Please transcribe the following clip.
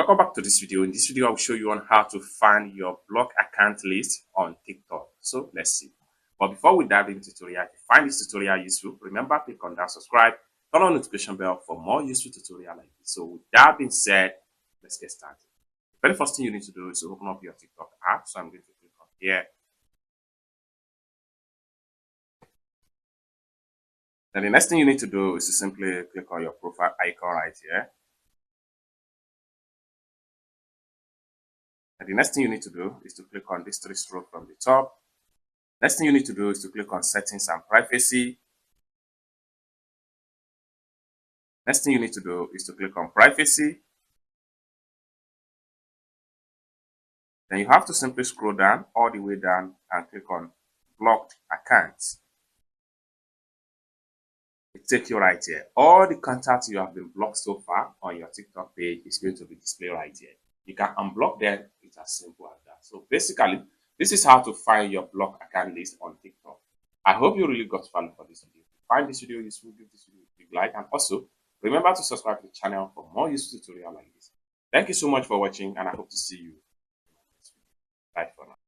welcome back to this video. In this video, I will show you on how to find your block account list on TikTok. So let's see. But before we dive into the tutorial, if you find this tutorial useful, remember click on that subscribe, turn on the notification bell for more useful tutorial like this. So with that being said, let's get started. The very first thing you need to do is to open up your TikTok app. So I'm going to click on here. Then the next thing you need to do is to simply click on your profile icon right here. And the next thing you need to do is to click on this three stroke from the top. Next thing you need to do is to click on settings and privacy. Next thing you need to do is to click on privacy. Then you have to simply scroll down all the way down and click on blocked accounts. It takes you right here. All the contacts you have been blocked so far on your TikTok page is going to be displayed right here. You can unblock them. It's as simple as that. So basically, this is how to find your block account list on TikTok. I hope you really got value for this video. If you find this video useful, give this video a big like, and also remember to subscribe to the channel for more useful tutorials like this. Thank you so much for watching, and I hope to see you